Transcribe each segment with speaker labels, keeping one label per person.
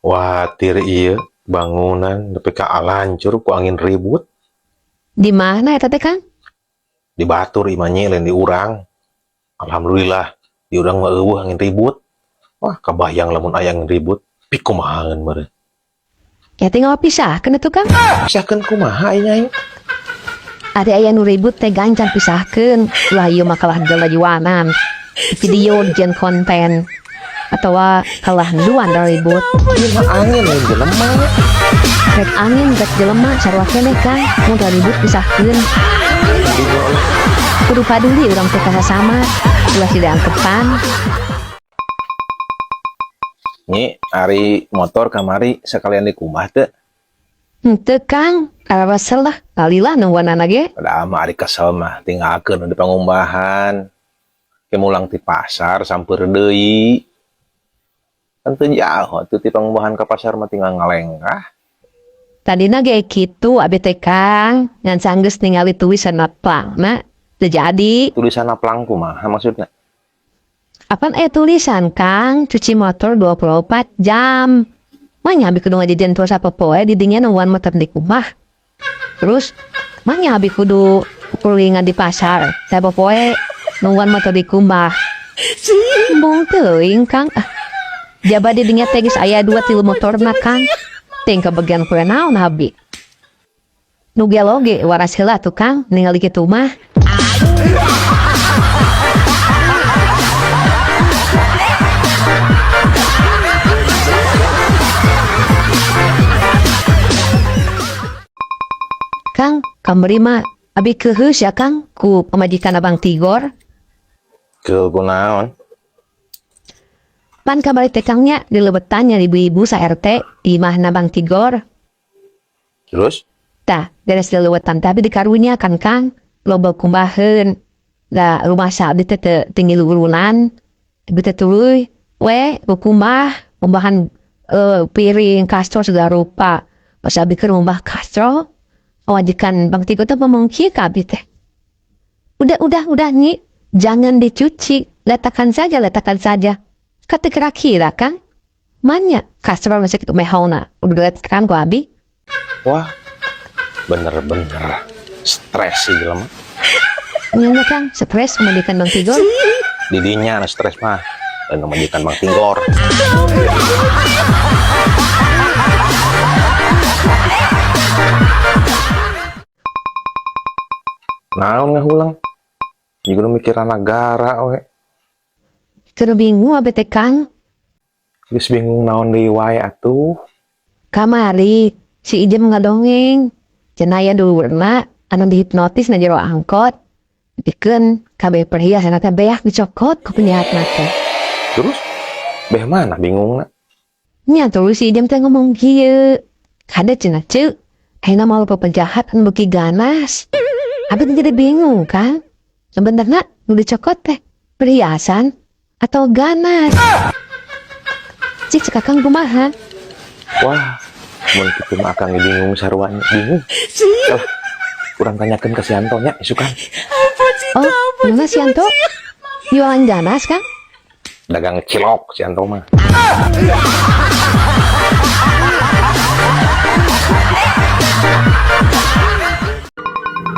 Speaker 1: Watir iya bangunan tapi lancur ku angin ribut
Speaker 2: Di mana ya teh Kang?
Speaker 1: di batur imanya lain di urang. Alhamdulillah di urang mah eueuh angin ribut. Wah kabayang lamun aya angin ribut pikumahaeun meureun.
Speaker 2: Ya tinggal pisah kena tuh Kang.
Speaker 1: Pisahkeun kumaha nyai?
Speaker 2: Ada aya nu ribut teh gancan pisahkeun. Lah ieu mah kalah gelajuanan. Video jeung konten atau kalah duan dari ribut.
Speaker 1: Ieu mah angin lain jelema.
Speaker 2: Rek angin rek jelema sarua keneh Kang. Mun ribut pisahkeun. Kudu paduli urang teh sama. Ulah tidak angkepan.
Speaker 1: Nyi, ari motor kamari sekalian dikumah teu?
Speaker 2: Henteu Kang, karawas lah. Kalilah nungguanana ge.
Speaker 1: Pada mah ari kesel mah tinggalkeun di pangumbahan. Kemulang ti pasar samper deui. Kan teu jauh atuh ti pangumbahan ka pasar mah tinggal ngalengkah.
Speaker 2: Tadina ge kitu abi teh Kang, ngan sanggeus ningali tulisan plangna teu jadi.
Speaker 1: Tulisan aplang kumaha maksudna?
Speaker 2: Apaan tulisan Kang, cuci motor 24 jam. Manya abi kudu ngajadian terus apa poe di dinya nungguan motor di kumah. Terus manya abi kudu kulingan di pasar, teh poe nungguan motor di kumah. Bong teuing Kang. Jaba di dinya teh geus aya 2-3 motorna Kang. Ting kebagian kue naon abi. Nu geloge waras heula tuh Kang, ningali kitu mah. Kang, kamari mah abi keheus ya Kang ku pamajikan Abang Tigor.
Speaker 1: Ke kunaon?
Speaker 2: Pan kamari teh Kangnya dilebetannya ibu-ibu sa RT di imahna Bang Tigor.
Speaker 1: Terus?
Speaker 2: Tah, beres dilewetan tapi dikarunya kan Kang, loba kumbaheun. Da rumah sa abdi teh teu tinggi lurunan. Abdi teh tuluy, we kumbah, kumbahan piring, kastro segala rupa. Pas abdi keur ngumbah kastro, wajikan Bang Tigor teh ngomong kieu ka abdi teh. Udah Nyi, jangan dicuci, letakkan saja. Kata kira-kira Kang, manya kastro masih kitu mehona, udah letakkan ku abi.
Speaker 1: Wah, bener-bener stres sih jelema.
Speaker 2: Nyanya Kang, stres kemandikan Bang Tigor.
Speaker 1: Didinya na stres mah. Dan majikan Bang Tigor. Naon ngahulang? Juga mikiran negara we.
Speaker 2: Keur bingung abi teh Kang.
Speaker 1: Geus bingung naon deui wae atuh.
Speaker 2: Kamari si Ijem ngadongeng. Cenah aya dulurna anu dihipnotis na jero angkot. Dikeun kabeh perhiasan teh beak dicokot ku penjahatna teh.
Speaker 1: Terus beh mana bingungna?
Speaker 2: Nya terus si Ijem teh ngomong kieu. Kada cenah ceuk. Ayeuna mau penjahat anu beuki ganas. Abi teh jadi bingung Kang. Sebenarnya nu dicokot teh perhiasan atau ganas? Cik Kakang kumaha?
Speaker 1: Wah, mun kitu mah akang bingung sarua bingung. Lah, kurang tanyakeun ka si Anto nya isukan.
Speaker 2: Oh, mana si Anto? Jualan ganas Kang?
Speaker 1: Dagang cilok si Anto mah.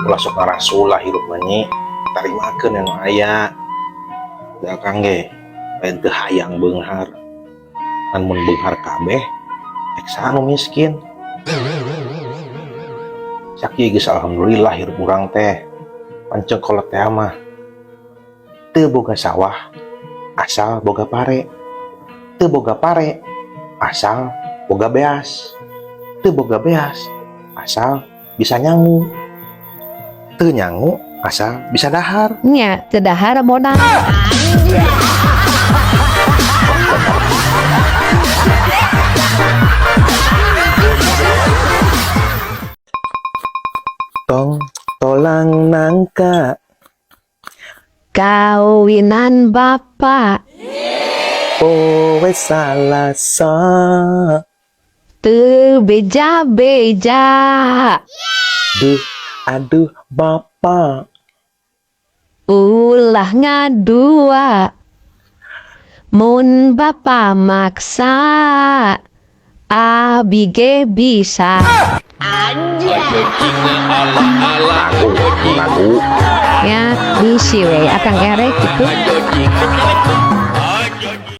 Speaker 1: Ulah sok ngarasulah hirup manyi. Tarimakeun anu aya. Da Kang ge, lain teu hayang beunghar. Kan mun beunghar kabeh, eksa anu miskin. Sakieu geus alhamdulillah hirup urang teh. Pancen kolot teh mah teu boga sawah, asal boga pare. Teu boga pare, asal boga beas. Teu boga beas, asal bisa nyangu. Teu nyangu, asal bisa dahar.
Speaker 2: Nya, teu dahar modal.
Speaker 1: Tong tolang nangka
Speaker 2: Kawinan Bapak
Speaker 1: poe salasa
Speaker 2: teu beja-beja.
Speaker 1: duh aduh bapak
Speaker 2: Ulah ngadua Mun bapa maksa, abi ge bisa.
Speaker 1: Lagu
Speaker 2: Ya, bisi we, akang erek gitu.